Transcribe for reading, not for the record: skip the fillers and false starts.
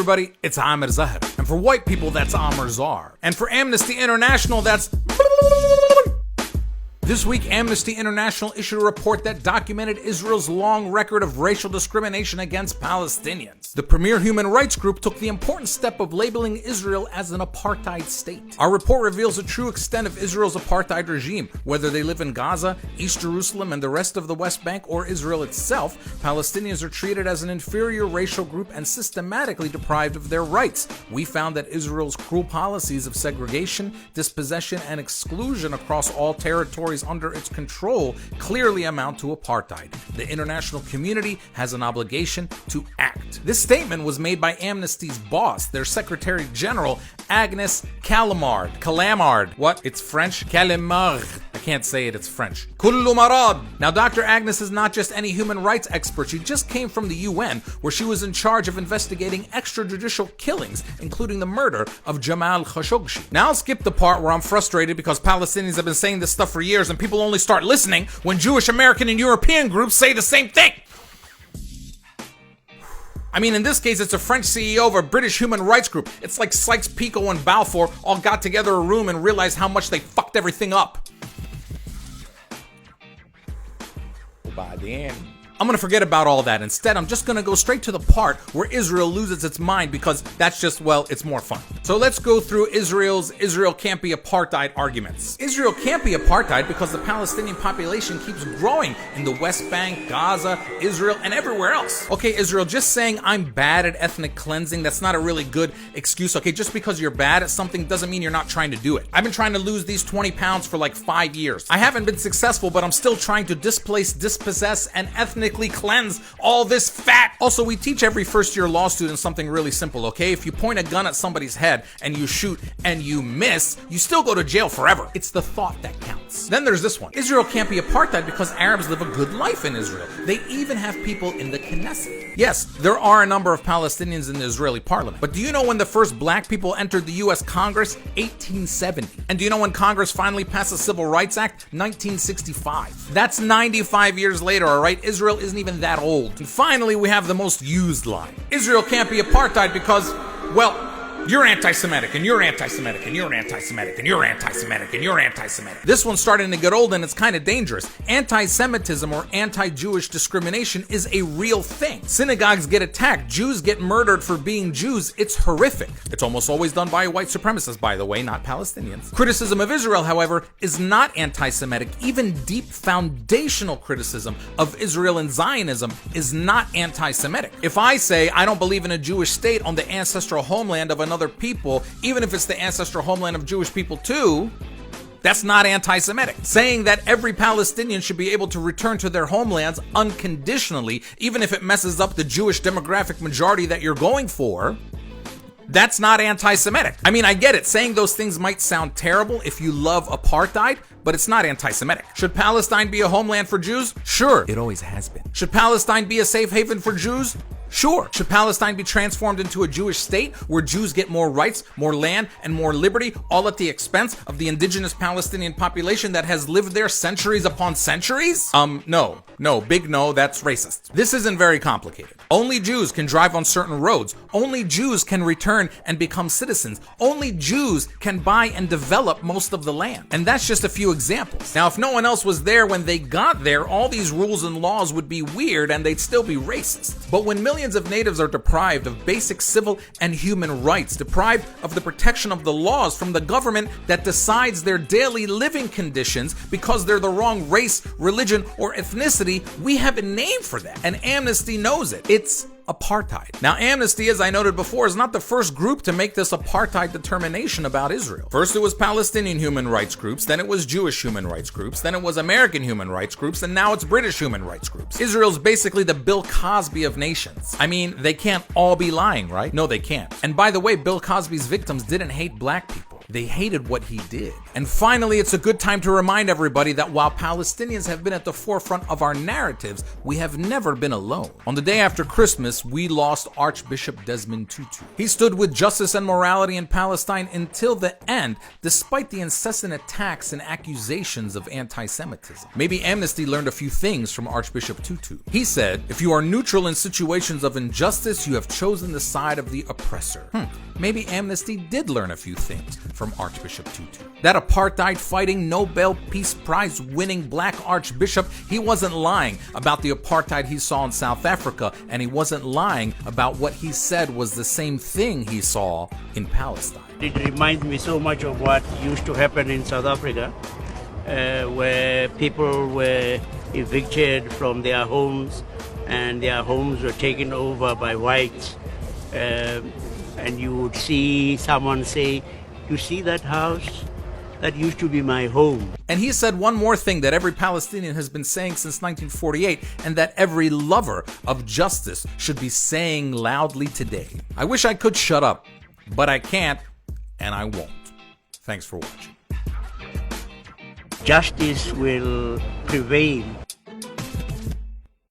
everybody, it's Amir Zahir. And for white people, that's Amr Zar. And for Amnesty International, that's... This week, Amnesty International issued a report that documented Israel's long record of racial discrimination against Palestinians. The premier human rights group took the important step of labeling Israel as an apartheid state. Our report reveals the true extent of Israel's apartheid regime. Whether they live in Gaza, East Jerusalem, and the rest of the West Bank, or Israel itself, Palestinians are treated as an inferior racial group and systematically deprived of their rights. We found that Israel's cruel policies of segregation, dispossession, and exclusion across all territories under its control clearly amount to apartheid. The international community has an obligation to act. This statement was made by Amnesty's boss, their Secretary General, Agnes Calamard. What? It's French? Calamard. I can't say it, it's French. Kullu marad. Now, Dr. Agnes is not just any human rights expert. She just came from the UN, where she was in charge of investigating extrajudicial killings, including the murder of Jamal Khashoggi. Now I'll skip the part where I'm frustrated because Palestinians have been saying this stuff for years and people only start listening when Jewish, American, and European groups say the same thing. I mean, in this case, it's a French CEO of a British human rights group. It's like Sykes-Picot and Balfour all got together a room and realized how much they fucked everything up. By the end, I'm going to forget about all that. Instead, I'm just going to go straight to the part where Israel loses its mind because that's just, well, it's more fun. So let's go through Israel can't be apartheid arguments. Israel can't be apartheid because the Palestinian population keeps growing in the West Bank, Gaza, Israel, and everywhere else. Okay, Israel, just saying I'm bad at ethnic cleansing, that's not a really good excuse. Okay, just because you're bad at something doesn't mean you're not trying to do it. I've been trying to lose these 20 pounds for like 5 years. I haven't been successful, but I'm still trying to displace, dispossess, and ethnically cleanse all this fat. Also, we teach every first-year law student something really simple, okay? If you point a gun at somebody's head and you shoot and you miss, you still go to jail forever. It's the thought that counts. Then there's this one. Israel can't be apartheid because Arabs live a good life in Israel. They even have people in the Knesset. Yes, there are a number of Palestinians in the Israeli parliament. But do you know when the first black people entered the U.S. Congress? 1870. And do you know when Congress finally passed the Civil Rights Act? 1965. That's 95 years later, all right? Israel isn't even that old. And finally, we have the most used line. Israel can't be apartheid because, well, you're anti-Semitic, and you're anti-Semitic, and you're anti-Semitic, and you're anti-Semitic, and you're anti-Semitic. This one's starting to get old, and it's kind of dangerous. Anti-Semitism or anti-Jewish discrimination is a real thing. Synagogues get attacked. Jews get murdered for being Jews. It's horrific. It's almost always done by white supremacists, by the way, not Palestinians. Criticism of Israel, however, is not anti-Semitic. Even deep foundational criticism of Israel and Zionism is not anti-Semitic. If I say I don't believe in a Jewish state on the ancestral homeland of another people, even if it's the ancestral homeland of Jewish people too, that's not anti-Semitic. Saying that every Palestinian should be able to return to their homelands unconditionally, even if it messes up the Jewish demographic majority that you're going for, that's not anti-Semitic. I mean, I get it. Saying those things might sound terrible if you love apartheid, but it's not anti-Semitic. Should Palestine be a homeland for Jews? Sure. It always has been. Should Palestine be a safe haven for Jews? Sure. Should Palestine be transformed into a Jewish state where Jews get more rights, more land, and more liberty, all at the expense of the indigenous Palestinian population that has lived there centuries upon centuries? No, big no, that's racist. This isn't very complicated. Only Jews can drive on certain roads. Only Jews can return and become citizens. Only Jews can buy and develop most of the land. And that's just a few examples. Now, if no one else was there when they got there, all these rules and laws would be weird and they'd still be racist. But when millions of natives are deprived of basic civil and human rights, deprived of the protection of the laws from the government that decides their daily living conditions because they're the wrong race, religion, or ethnicity, we have a name for that. And Amnesty knows it. It's apartheid. Now, Amnesty, as I noted before, is not the first group to make this apartheid determination about Israel. First, it was Palestinian human rights groups, then it was Jewish human rights groups, then it was American human rights groups, and now it's British human rights groups. Israel's basically the Bill Cosby of nations. I mean, they can't all be lying, right? No, they can't. And by the way, Bill Cosby's victims didn't hate black people. They hated what he did. And finally, it's a good time to remind everybody that while Palestinians have been at the forefront of our narratives, we have never been alone. On the day after Christmas, we lost Archbishop Desmond Tutu. He stood with justice and morality in Palestine until the end, despite the incessant attacks and accusations of anti-Semitism. Maybe Amnesty learned a few things from Archbishop Tutu. He said, "If you are neutral in situations of injustice, you have chosen the side of the oppressor." Maybe Amnesty did learn a few things from Archbishop Tutu. That apartheid-fighting, Nobel Peace Prize winning black archbishop, he wasn't lying about the apartheid he saw in South Africa, and he wasn't lying about what he said was the same thing he saw in Palestine. It reminds me so much of what used to happen in South Africa, where people were evicted from their homes and their homes were taken over by whites. And you would see someone say, "You see that house? That used to be my home." And he said one more thing that every Palestinian has been saying since 1948, and that every lover of justice should be saying loudly today. I wish I could shut up, but I can't, and I won't. Thanks for watching. Justice will prevail